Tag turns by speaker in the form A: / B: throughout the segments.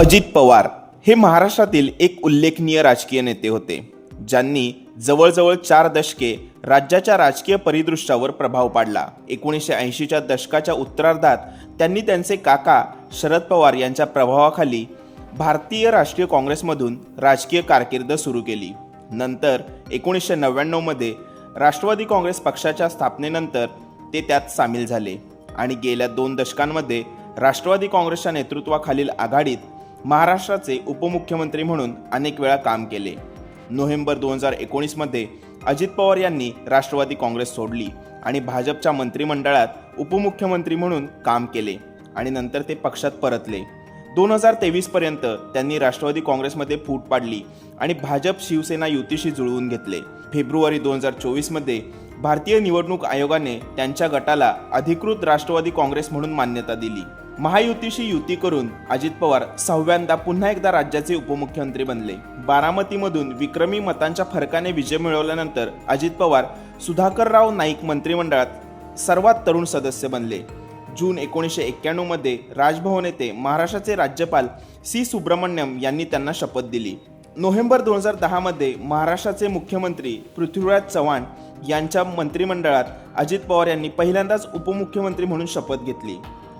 A: अजित पवार हे महाराष्ट्रातील एक उल्लेखनीय राजकीय नेते होते, ज्यांनी जवळजवळ 4 दशके राज्याच्या राजकीय परिदृश्यावर प्रभाव पाडला. 1980च्या दशकाच्या उत्तरार्धात त्यांनी त्यांचे काका शरद पवार यांच्या प्रभावाखाली भारतीय राष्ट्रीय काँग्रेसमधून राजकीय कारकीर्द सुरू केली. नंतर 1999 मध्ये राष्ट्रवादी काँग्रेस पक्षाच्या स्थापनेनंतर ते त्यात सामील झाले आणि गेल्या 2 दशकांमध्ये राष्ट्रवादी काँग्रेसच्या नेतृत्वाखालील आघाडीत महाराष्ट्राचे उपमुख्यमंत्री म्हणून अनेक वेळा काम केले. नोव्हेंबर 2019 मध्ये अजित पवार यांनी राष्ट्रवादी काँग्रेस सोडली आणि भाजपच्या मंत्रिमंडळात उपमुख्यमंत्री म्हणून काम केले आणि नंतर ते पक्षात परतले. 2023 पर्यंत त्यांनी राष्ट्रवादी काँग्रेसमध्ये फूट पाडली आणि भाजप शिवसेना युतीशी जुळवून घेतले. फेब्रुवारी 2024 मध्ये भारतीय निवडणूक आयोगाने त्यांच्या गटाला अधिकृत राष्ट्रवादी काँग्रेस म्हणून मान्यता दिली. महायुतीशी युती करून अजित पवार 6व्यांदा पुन्हा एकदा राज्याचे उपमुख्यमंत्री बनले. बारामतीमधून विक्रमी मतांच्या फरकाने विजय मिळवल्यानंतर अजित पवार सुधाकरराव नाईक मंत्रिमंडळात सर्वात तरुण सदस्य बनले. जून 1991 मध्ये राजभवन येथे महाराष्ट्राचे राज्यपाल सी सुब्रमण्यम यांनी त्यांना शपथ दिली. नोव्हेंबर 2010 मध्ये महाराष्ट्राचे मुख्यमंत्री पृथ्वीराज चव्हाण यांच्या मंत्रिमंडळात अजित पवार यांनी पहिल्यांदाच उपमुख्यमंत्री म्हणून शपथ घेतली.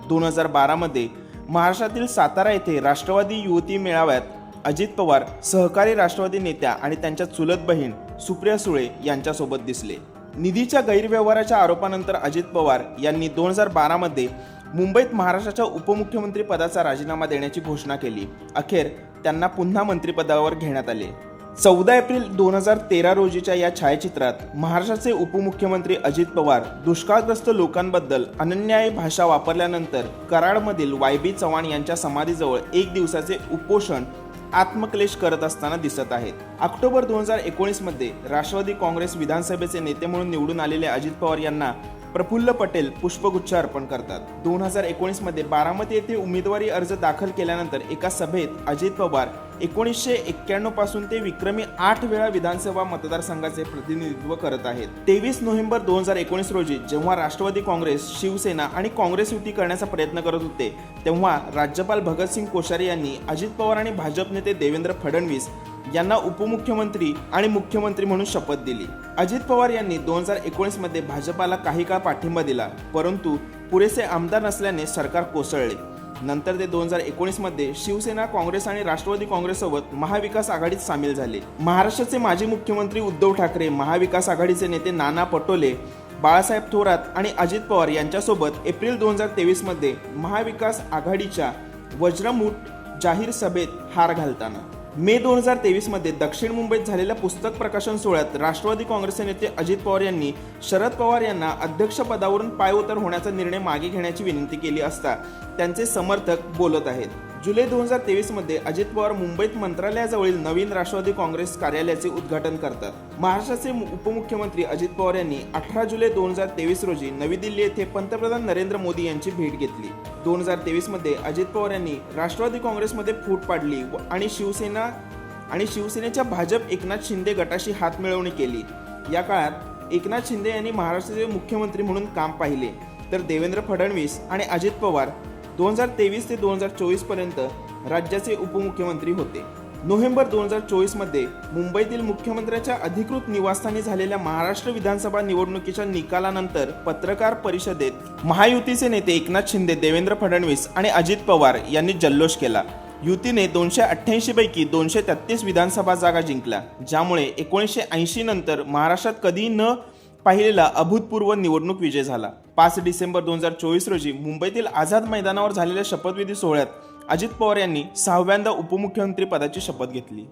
A: 2012 मध्ये महाराष्ट्रातील सातारा येथे राष्ट्रवादी युवती मेळाव्यात अजित पवार सहकारी राष्ट्रवादी नेत्या आणि त्यांच्या चुलत बहीण सुप्रिया सुळे यांच्यासोबत दिसले. निधीच्या गैरव्यवहाराच्या आरोपानंतर अजित पवार यांनी 2012 मध्ये मुंबईत महाराष्ट्राच्या उपमुख्यमंत्री पदाचा राजीनामा देण्याची घोषणा केली. अखेर त्यांना पुन्हा मंत्रिपदावर घेण्यात आले. 14 एप्रिल 2013 रोजीच्या या छायाचित्रात महाराष्ट्राचे उपमुख्यमंत्री अजित पवार दुष्काळग्रस्त लोकांबद्दल अनन्यायी भाषा वापरल्यानंतर कराडमधील वाय.बी. चव्हाण यांच्या समाधीजवळ 1 दिवसाचे उपोषण आत्मक्लेश करत असताना दिसत आहेत. ऑक्टोबर 2019 मध्ये राष्ट्रवादी काँग्रेस विधानसभेचे नेते म्हणून निवडून आलेले अजित पवार यांना प्रफुल्ल पटेल पुष्पगुच्छ अर्पण करतात. 2019 मध्ये बारामती येथे उमेदवारी अर्ज दाखल केल्यानंतर एका सभेत अजित पवार 1991 पासून ते विक्रमी 8 वेळा विधानसभा मतदारसंघाचे प्रतिनिधित्व करत आहेत. 23 नोव्हेंबर 2019 रोजी जेव्हा राष्ट्रवादी काँग्रेस, शिवसेना आणि काँग्रेस युती करण्याचा प्रयत्न करत होते, तेव्हा राज्यपाल भगतसिंग कोश्यारी यांनी अजित पवार आणि भाजप नेते देवेंद्र फडणवीस यांना उपमुख्यमंत्री आणि मुख्यमंत्री म्हणून शपथ दिली. अजित पवार यांनी 2019 मध्ये भाजपाला काही काळ पाठिंबा दिला, परंतु पुरेसे आमदार नसल्याने सरकार कोसळले. नंतर ते 2019 मध्ये शिवसेना, काँग्रेस आणि राष्ट्रवादी काँग्रेससोबत महाविकास आघाडीत सामील झाले. महाराष्ट्राचे माजी मुख्यमंत्री उद्धव ठाकरे, महाविकास आघाडीचे नेते नाना पटोले, बाळासाहेब थोरात आणि अजित पवार यांच्यासोबत एप्रिल 2023 मध्ये महाविकास आघाडीच्या वज्रमूठ जाहीर सभेत हार घालताना. मे 2023 मध्ये दक्षिण मुंबईत झालेल्या पुस्तक प्रकाशन सोहळ्यात राष्ट्रवादी काँग्रेसचे नेते अजित पवार यांनी शरद पवार यांना अध्यक्षपदावरून पायउतार होण्याचा निर्णय मागे घेण्याची विनंती केली असता त्यांचे समर्थक बोलत आहेत. जुलै 2023 मध्ये अजित पवार मुंबईत मंत्रालयाजवळील नवीन राष्ट्रवादी काँग्रेस कार्यालयाचे उद्घाटन करतात. महाराष्ट्राचे उपमुख्यमंत्री अजित पवार यांनी 18 जुलै 2023 रोजी नवी दिल्ली येथे पंतप्रधान नरेंद्र मोदी यांची भेट घेतली. 2023 मध्ये अजित पवार यांनी राष्ट्रवादी काँग्रेसमध्ये फूट पाडली आणि शिवसेनेच्या भाजप एकनाथ शिंदे गटाशी हातमिळवणी केली. या काळात एकनाथ शिंदे यांनी महाराष्ट्राचे मुख्यमंत्री म्हणून काम पाहिले, तर देवेंद्र फडणवीस आणि अजित पवार 2023 ते 2024 पर्यंत राज्याचे उपमुख्यमंत्री होते. नोव्हेंबर 2024 मध्ये मुंबईतील मुख्यमंत्र्याच्या अधिकृत निवासस्थानी झालेल्या महाराष्ट्र विधानसभा निवडणुकीच्या निकालानंतर पत्रकार परिषदेत महायुतीचे नेते एकनाथ शिंदे, देवेंद्र फडणवीस आणि अजित पवार यांनी जल्लोष केला. युतीने 288 पैकी 233 विधानसभा जागा जिंकल्या, ज्यामुळे 1980 नंतर महाराष्ट्रात कधीही न पाहिलेला अभूतपूर्व निवडणूक विजय झाला. 5 डिसेंबर 2024 रोजी मुंबईतील आझाद मैदानावर झालेल्या शपथविधी सोहळ्यात अजित पवार यांनी 6व्यांदा उपमुख्यमंत्री पदाची शपथ घेतली.